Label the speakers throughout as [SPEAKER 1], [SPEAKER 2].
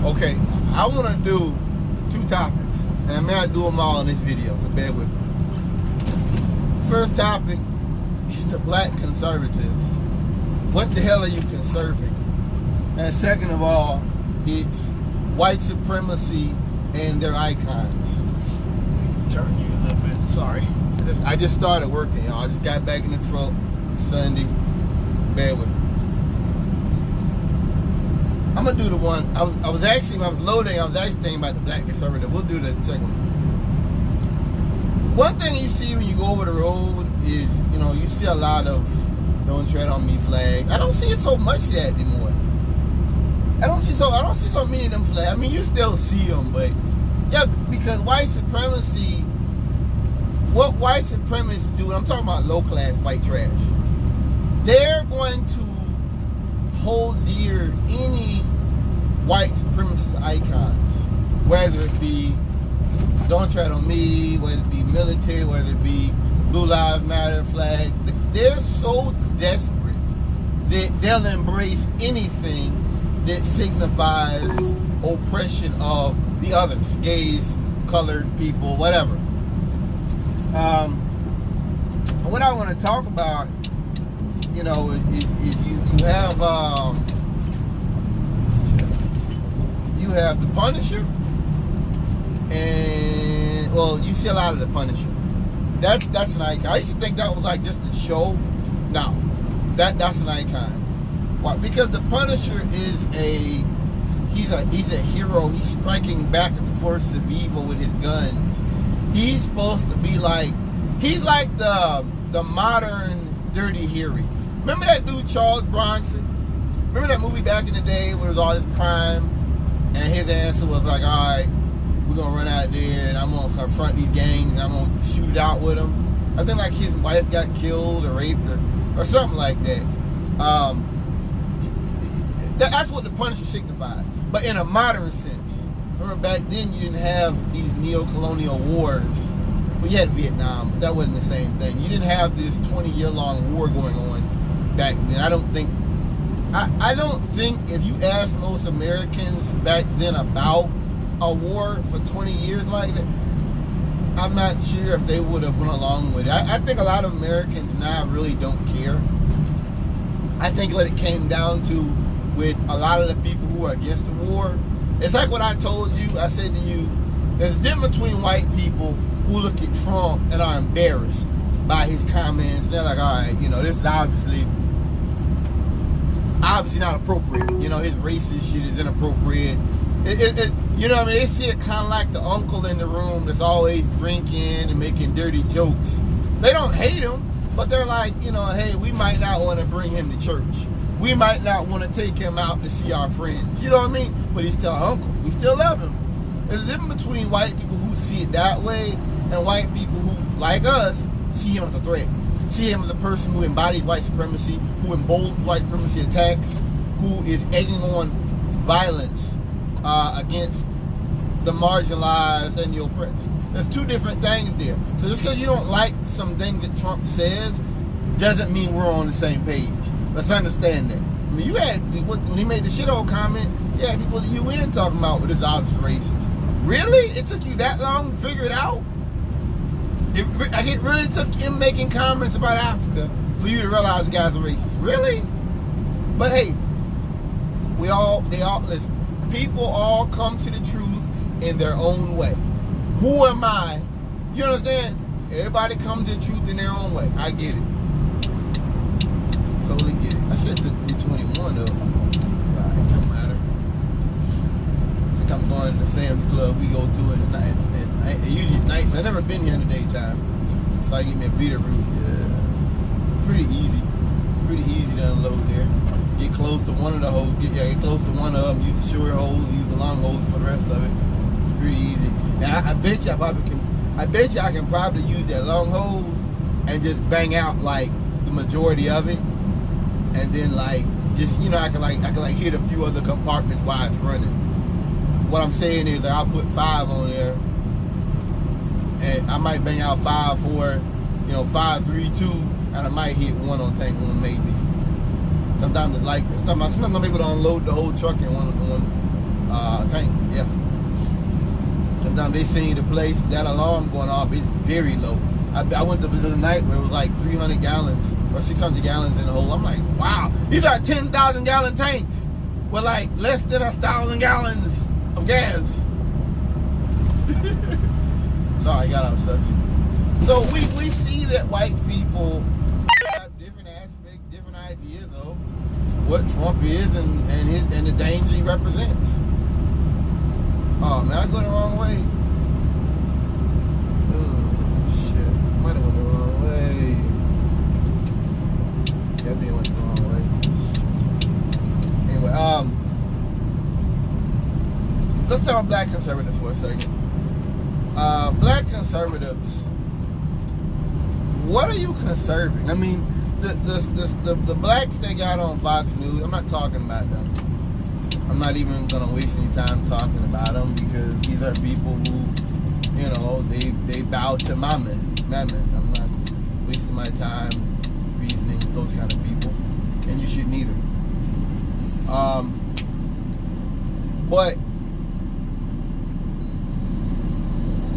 [SPEAKER 1] Okay, I want to do 2 topics, and I may not do them all in this video, so bear with me. First topic is to black conservatives. What the hell are you conserving? And second of all, it's white supremacy and their icons. Let me turn you a little bit. Sorry. I just started working, y'all. I just got back in the truck Sunday. Bear with me. I'm gonna do the one. I was actually, when I was loading, I was actually thinking about the black conservative. We'll do the second one. One thing you see when you go over the road is, you see a lot of "Don't Tread on Me" flags. I don't see it so much yet anymore. I don't see so many of them flags. I mean, you still see them, but yeah, because white supremacy. What white supremacists do, and I'm talking about low class white trash. They're going to hold dear any white supremacist icons, whether it be "Don't Tread on Me," whether it be military, whether it be Blue Lives Matter flag. They're so desperate that they'll embrace anything that signifies oppression of the others, gays, colored people, whatever. What I want to talk about, is you have the Punisher, and you see a lot of the Punisher. That's an icon. I used to think that was like just a show. No, that's an icon. Why? Because the Punisher is he's a hero. He's striking back at the forces of evil with his guns. He's supposed to be he's like the modern Dirty Harry. Remember that dude Charles Bronson? Remember that movie back in the day where there was all this crime, and his answer was like, all right, we're gonna run out there and I'm gonna confront these gangs and I'm gonna shoot it out with them. I think like his wife got killed or raped or something like that. That's what the Punisher signifies, but in a modern sense. Remember back then you didn't have these neo-colonial wars. Well, you had Vietnam, but that wasn't the same thing. You didn't have this 20-year-long war going on back then. I don't think if you ask most Americans back then about a war for 20 years like that, I'm not sure if they would have went along with it. I think a lot of Americans now really don't care. I think what it came down to with a lot of the people who are against the war, it's like what I told you. I said to you, there's a difference between white people who look at Trump and are embarrassed by his comments. And they're like, all right, this is obviously not appropriate. His racist shit is inappropriate. They see it kind of like the uncle in the room that's always drinking and making dirty jokes. They don't hate him, but they're like, hey, we might not want to bring him to church. We might not want to take him out to see our friends. You know what I mean? But he's still our uncle. We still love him. There's a difference between white people who see it that way and white people who, like us, see him as a threat. See him as a person who embodies white supremacy, who emboldens white supremacy attacks, who is egging on violence against the marginalized and the oppressed. There's 2 different things there. So just because you don't like some things that Trump says doesn't mean we're on the same page. Let's understand that. I mean, you had, when he made the shithole comment, you had people at the UN talking about what is obviously racist. Really? It took you that long to figure it out? It really took him making comments about Africa for you to realize the guy's a racist. Really? But hey, listen, people all come to the truth in their own way. Who am I? You understand? Everybody comes to the truth in their own way. I get it. Totally get it. I should have took 321 though. It don't matter. I think I'm going to Sam's Club. We go to it at night. Usually at night. I've never been here in the daytime. So I give me a beater route. Yeah. Pretty easy. Pretty easy to unload there. Get close to one of the holes. Get close to one of them. Use the short hose. Use the long hose for the rest of it. Pretty easy. And I bet you I can probably use that long hose and just bang out like the majority of it. And then I can hit a few other compartments while it's running. What I'm saying is that I'll put 5 on there, and I might bang out 5, 4, 5, 3, 2, and I might hit 1 on tank 1 maybe. Sometimes it's like sometimes I'm able to unload the whole truck in one tank. time they seen the place, that alarm going off is very low. I went to the night where it was like 300 gallons or 600 gallons in the hole. I'm like, wow, these are 10,000 gallon tanks with like less than 1,000 gallons of gas. Sorry, I got off subject. So we see that white people have different aspects, different ideas of what Trump is and the danger he represents. Oh man, I go the wrong way. Oh shit, might have went the wrong way. Yeah, I think I went the wrong way. Anyway, let's talk about black conservatives for a second. Black conservatives, what are you conserving? I mean, the blacks they got on Fox News, I'm not talking about them. I'm not even going to waste any time talking about them because these are people who, you know, they bow to Mammon. I'm not wasting my time reasoning with those kind of people, and you shouldn't either. But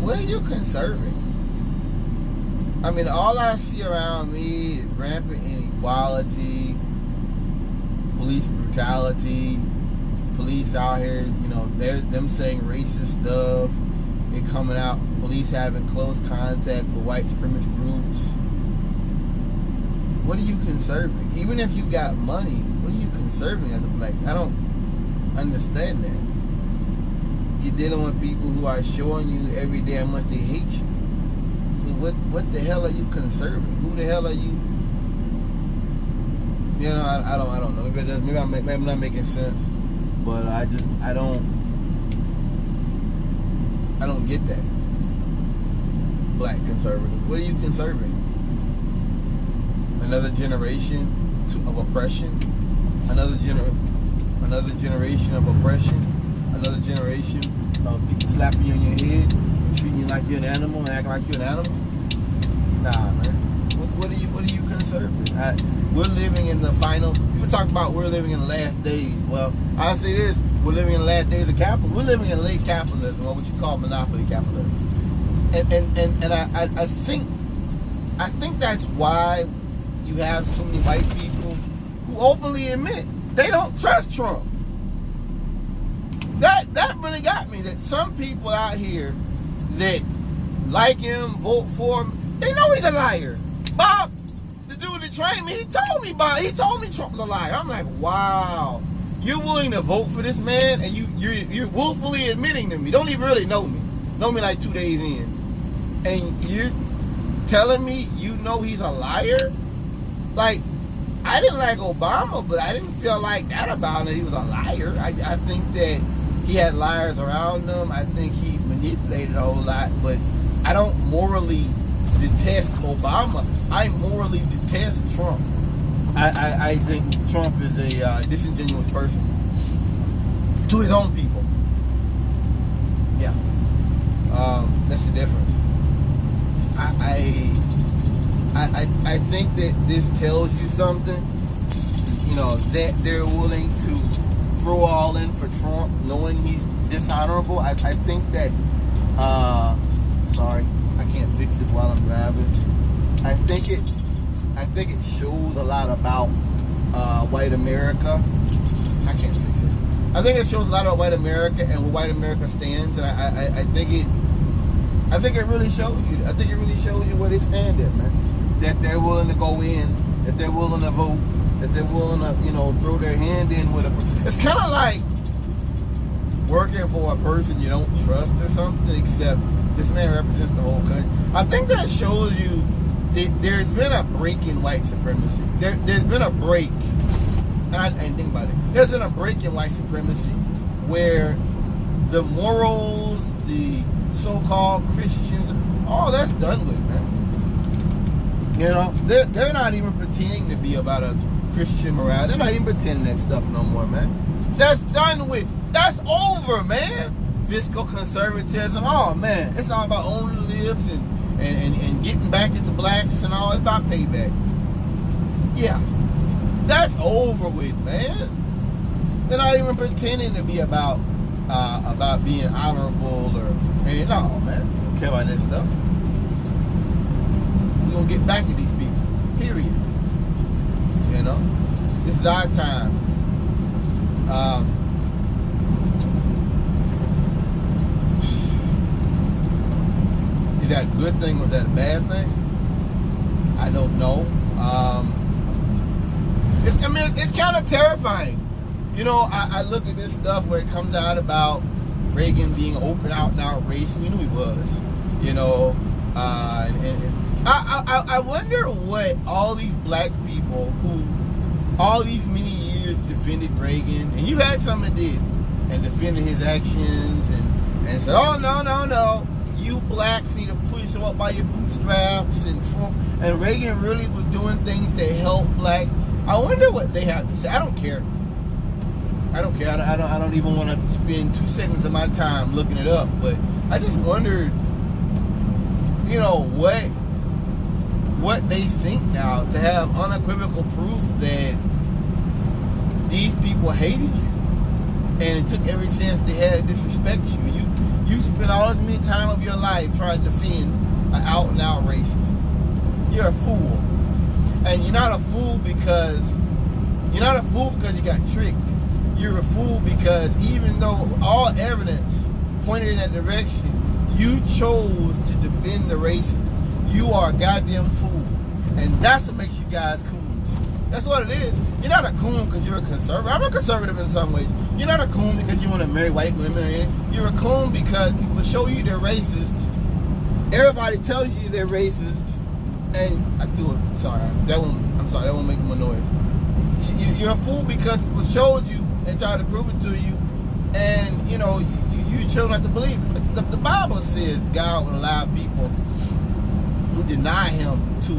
[SPEAKER 1] what are you conserving? I mean, all I see around me is rampant inequality, police brutality, police out here, you know, they're them saying racist stuff, they coming out, police having close contact with white supremacist groups. What are you conserving? Even if you got money, what are you conserving as a black? I don't understand that. You're dealing with people who are showing you every day how much they hate you. So what the hell are you conserving? Who the hell are you? You know, I don't know. Maybe it does. Maybe I'm not making sense. But I don't get that. Black conservative. What are you conserving? Another generation of oppression? Another generation of oppression? Another generation of people slapping you on your head, treating you like you're an animal and acting like you're an animal? Nah, man. What are you conserving? We're living in the final. People talk about we're living in the last days. Well, I say this: we're living in the last days of capitalism. We're living in late capitalism, or what you call monopoly capitalism. And I think that's why you have so many white people who openly admit they don't trust Trump. That really got me. That some people out here that like him, vote for him, they know he's a liar. Bob, the dude that trained me, he told me Trump was a liar. I'm like, wow, you're willing to vote for this man, and you're willfully admitting to me. Don't even really know me like 2 days in, and you're telling me you know he's a liar. Like, I didn't like Obama, but I didn't feel like that about him, that he was a liar. I think that he had liars around him. I think he manipulated a whole lot, but I don't morally detest Obama. I morally detest Trump. I think Trump is a disingenuous person to his own people. Yeah, that's the difference. I think that this tells you something. You know, that they're willing to throw all in for Trump, knowing he's dishonorable. I think that. Sorry, I can't fix this while I'm driving. I think it shows a lot about white America. I can't fix this. I think it shows a lot about white America and where white America stands, and I think it really shows you. I think it really shows you where they stand at, man. That they're willing to go in, that they're willing to vote, that they're willing to, you know, throw their hand in with a. It's kind of like working for a person you don't trust or something, except this man represents the whole country. I think that shows you that there's been a break in white supremacy. There's been a break. I didn't think about it. There's been a break in white supremacy where the morals, the so-called Christians, all that's done with, man. You know, they're not even pretending to be about a Christian morale. They're not even pretending that stuff no more, man. That's done with. That's over, man. Fiscal conservatism. Oh, man. It's all about owning the libs and getting back at the blacks and all. It's about payback. Yeah. That's over with, man. They're not even pretending to be about a about being honorable or, hey, no, man, we don't care about that stuff. We're going to get back to these people, period. You know? This is our time. Is that a good thing or is that a bad thing? I don't know. It's kind of terrifying. You know, I look at this stuff where it comes out about Reagan being open out and out racist. We knew he was. You know, I wonder what all these black people who all these many years defended Reagan, and you had some that did, and defended his actions and said, oh, no, you blacks need to push yourself up by your bootstraps, and Reagan really was doing things to help black. I wonder what they have to say. I don't care. I don't even want to spend 2 seconds of my time looking it up, but I just wondered, you know, what they think now to have unequivocal proof that these people hated you and it took every chance they had to disrespect you. You spent all this many time of your life trying to defend an out and out racist. You're a fool. And you're not a fool because you got tricked. You're a fool because even though all evidence pointed in that direction, you chose to defend the racist. You are a goddamn fool. And that's what makes you guys coons. That's what it is. You're not a coon because you're a conservative. I'm a conservative in some ways. You're not a coon because you want to marry white women or anything. You're a coon because people show you they're racist. Everybody tells you they're racist. And I do it. Sorry. That won't make more noise. You're a fool because people showed you and tried to prove it to you. And, you know, you chose not to believe it. The Bible says God would allow people who deny him to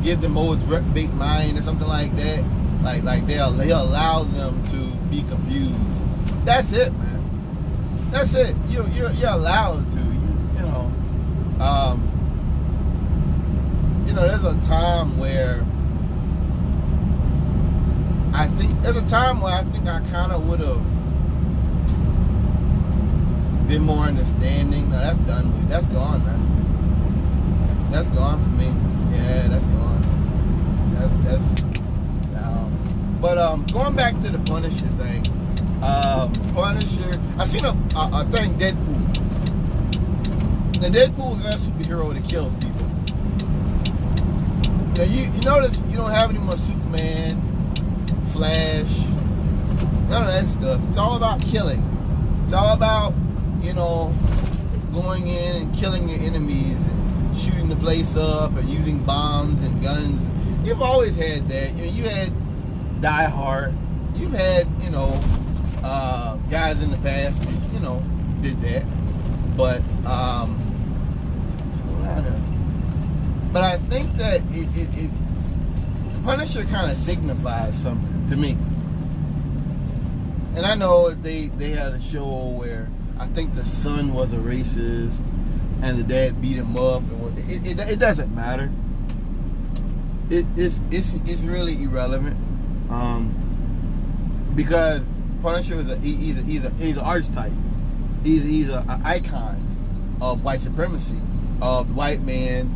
[SPEAKER 1] give them over to reprobate mind or something like that. Like he'll allow them to be confused. That's it, man. That's it. You're allowed to. There's a time where I think I kind of would have been more understanding. No, that's done with. That's gone, man. That's gone for me. Yeah, that's gone. That's But going back to the Punisher thing, Punisher, I seen a thing, Deadpool. The Deadpool is not a superhero that kills people. Now you notice you don't have any more Superman, Flash, none of that stuff. It's all about killing. It's all about, going in and killing your enemies and shooting the place up and using bombs and guns. You've always had that. You had Die Hard. You've had, guys in the past that, did that. But, but I think that it Punisher kind of signifies something to me. And I know they had a show where I think the son was a racist and the dad beat him up. And it doesn't matter. It's really irrelevant. Because Punisher is he's an archetype. He's an icon of white supremacy, of the white man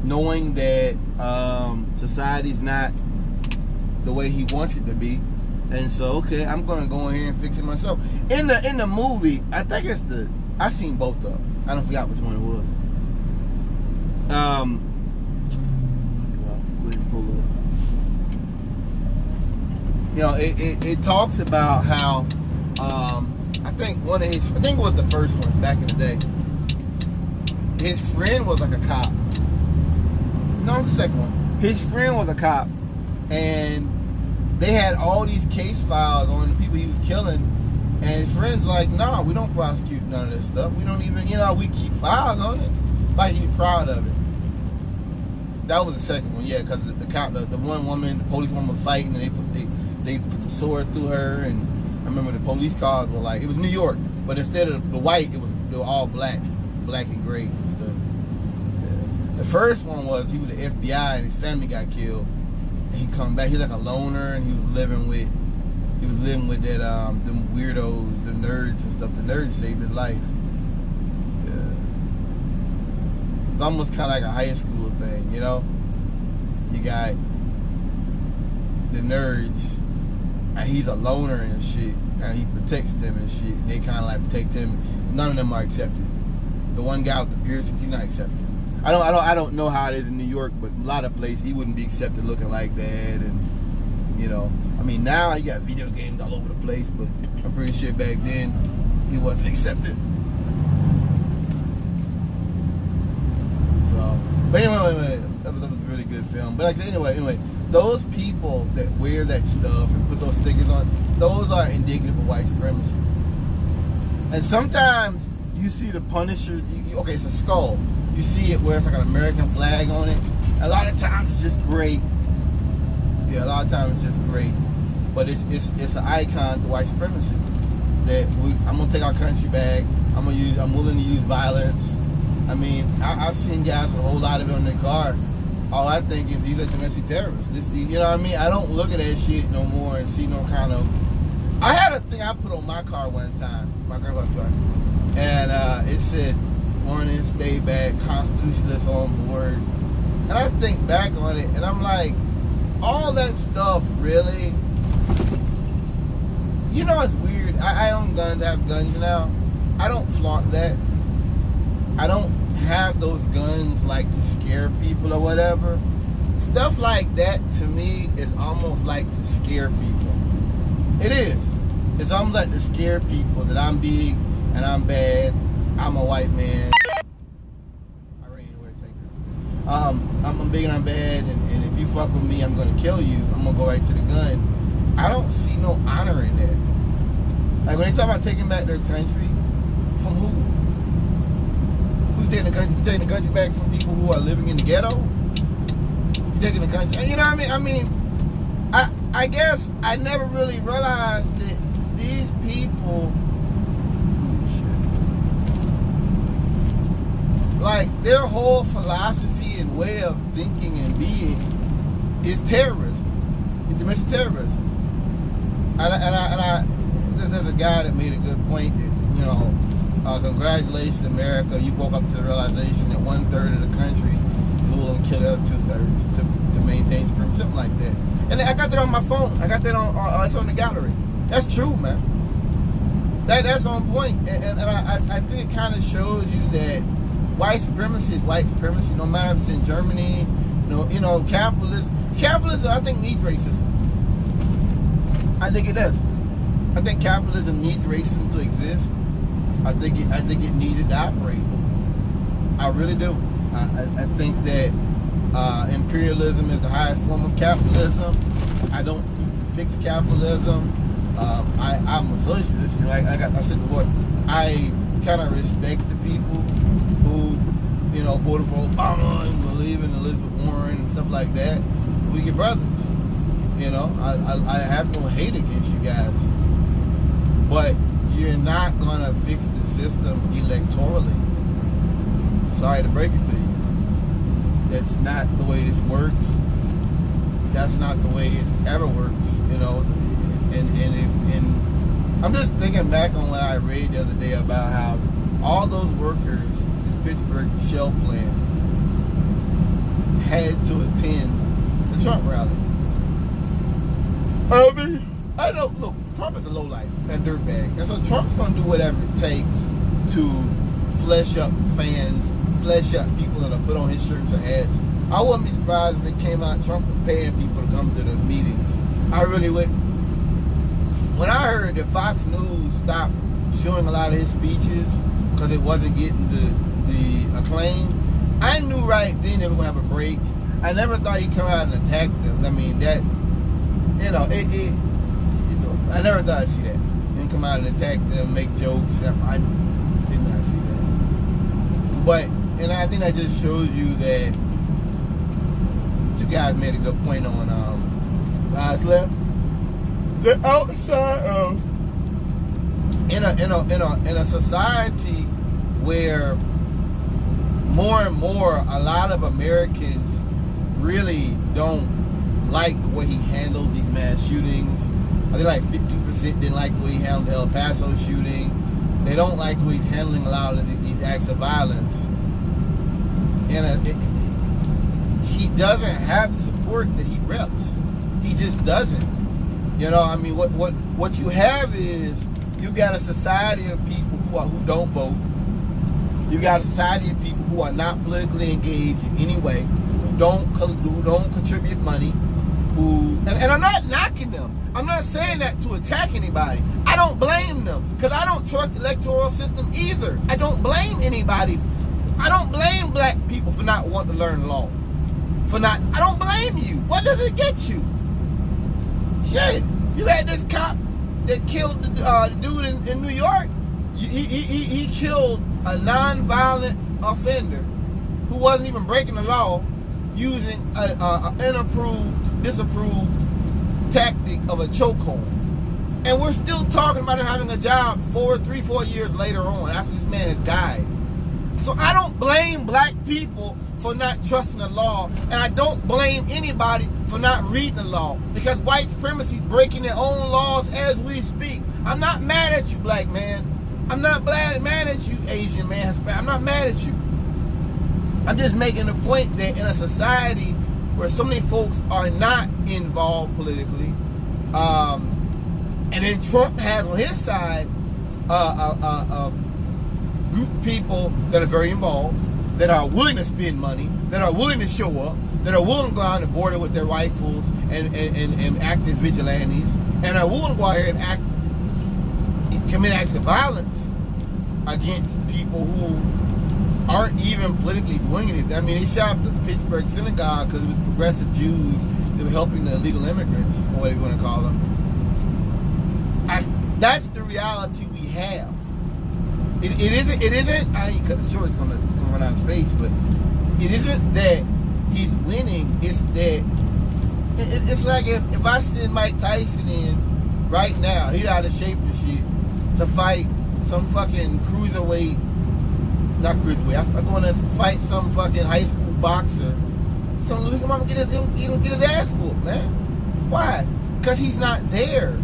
[SPEAKER 1] knowing that society's not the way he wants it to be, and so I'm gonna go in here and fix it myself. In the movie, I think I seen both of them. I don't forgot which one it was. It talks about how I think it was the first one back in the day. His friend was like a cop. No, the second one. His friend was a cop, and they had all these case files on the people he was killing. And his friend's like, "No, we don't prosecute none of this stuff. We don't even, we keep files on it." Like he was proud of it. That was the second one, yeah, because the cop, the one woman, the police woman was fighting, and they put the sword through her. And I remember the police cars were like, it was New York, but instead of the white, they were all black and gray and stuff. Yeah. The first one was he was the FBI and his family got killed. And he come back, he's like a loner, and he was living with He was living with that them weirdos, the nerds and stuff. The nerds saved his life. Yeah. It's almost kind of like a high school thing, you know. You got the nerds, and he's a loner and shit, and he protects them and shit. They kind of like protect him. None of them are accepted. The one guy with the piercing, he's not accepted. I don't know how it is in New York, but a lot of places he wouldn't be accepted looking like that, and you know, I mean now you got video games all over the place, but I'm pretty sure back then he wasn't accepted. So, but anyway, that was a really good film. But like anyway, those people that wear that stuff and put those stickers on, those are indicative of white supremacy. And sometimes you see the Punisher. Okay, it's a skull. You see it where it's like an American flag on it. A lot of times it's just great. Yeah, a lot of times it's just great. But it's an icon to white supremacy. That I'm gonna take our country back. I'm willing to use violence. I mean, I've seen guys with a whole lot of it on their car. All I think is these are domestic terrorists. You know what I mean? I don't look at that shit no more and see no kind of. I had a thing I put on my car one time, my grandpa's car, and it said, "Warning, stay back, constitutionalists on board." And I think back on it, and I'm like, all that stuff, really? You know, it's weird. I own guns, I have guns now. I don't flaunt that. I don't have those guns like to scare people or whatever. Stuff like that to me is almost like to scare people. It is. It's almost like to scare people that I'm big and I'm bad. I'm a white man. I'm big and I'm bad, and if you fuck with me, I'm gonna kill you. I'm gonna go right to the gun. I don't see no honor in that. Like when they talk about taking back their country, from who? Who's taking the country? You taking the country back from people who are living in the ghetto? You taking the country? You know what I mean? I guess I never really realized that these people, like their whole philosophy and way of thinking and being is terrorism. It's domestic terrorism. There's a guy that made a good point that, you know, congratulations America, you woke up to the realization that 1/3 of the country is willing to kill the other 2/3 to maintain supremacy, something like that. And I got that on my phone. I got that on, it's on the gallery. That's true, man. That's on point. And I think it kind of shows you that white supremacy is white supremacy, no matter if it's in Germany, you know, capitalism. Capitalism, I think, needs racism. I think it does. I think capitalism needs racism to exist. I think it needs it to operate. I really do. I think that imperialism is the highest form of capitalism. I don't think you fix capitalism. I'm a socialist. You know, I said before, I kind of respect the people who, you know, voted for Obama and believe in Elizabeth Warren and stuff like that. We get brothers. You know, I have no hate against you guys, but you're not gonna fix the system electorally. Sorry to break it to you. That's not the way this works. That's not the way it ever works. You know, and I'm just thinking back on what I read the other day about how all those workers in Pittsburgh Shell plant had to attend the Trump rally. I mean, I know, look, Trump is a lowlife, a dirtbag. And so Trump's going to do whatever it takes to flesh up fans, flesh up people that are put on his shirts and hats. I wouldn't be surprised if it came out Trump was paying people to come to the meetings. I really wouldn't. When I heard that Fox News stopped showing a lot of his speeches because it wasn't getting the acclaim, I knew right then they were going to have a break. I never thought he'd come out and attack them. I mean, that, you know, I never thought I'd see that. Him come out and attack them, make jokes. I did not see that. But, and I think that just shows you that two guys made a good point on guys left. The outside of in a society where more and more a lot of Americans really don't like the way he handles these mass shootings. I think like 52% didn't like the way he handled the El Paso shooting. They don't like the way he's handling a lot of these acts of violence. And he doesn't have the support that he reps. He just doesn't. You know, I mean, what you have is you've got a society of people who don't vote. You got a society of people who are not politically engaged in any way, who don't contribute money, and I'm not knocking them. I'm not saying that to attack anybody. I don't blame them because I don't trust the electoral system either. I don't blame anybody. I don't blame black people for not wanting to learn law. I don't blame you. What does it get you? Shit, you had this cop that killed the dude in New York. He killed a non-violent offender who wasn't even breaking the law using an disapproved tactic of a chokehold. And we're still talking about him having a job 4 years later on after this man has died. So I don't blame black people for not trusting the law, and I don't blame anybody for not reading the law, because white supremacy is breaking their own laws as we speak. I'm not mad at you, black man. I'm not mad at you, Asian man, Hispanic. I'm not mad at you. I'm just making the point that in a society where so many folks are not involved politically, and then Trump has on his side a group of people that are very involved, that are willing to spend money, that are willing to show up, that are willing to go on the border with their rifles and act as vigilantes, and are willing to go out here and commit acts of violence against people who aren't even politically doing anything. I mean, they shot up the Pittsburgh synagogue because it was progressive Jews that were helping the illegal immigrants, or whatever you want to call them. That's the reality we have. It isn't. I mean, sure, it's gonna run out of space, but it isn't that he's winning. It's that it's like if I send Mike Tyson in right now, he's out of shape and shit, to fight some fucking cruiserweight, not cruiserweight. I'm going to fight some fucking high school boxer. Some Louis gonna get his ass whooped, man. Why? Because he's not there.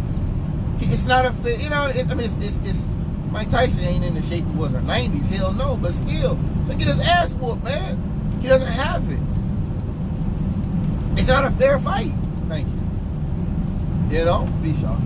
[SPEAKER 1] It's not a fit. You know, it's Mike Tyson ain't in the shape he was in the 90s. Hell no, but still, to get his ass whooped, man. He doesn't have it. It's not a fair fight. Thank you. You know, peace, y'all.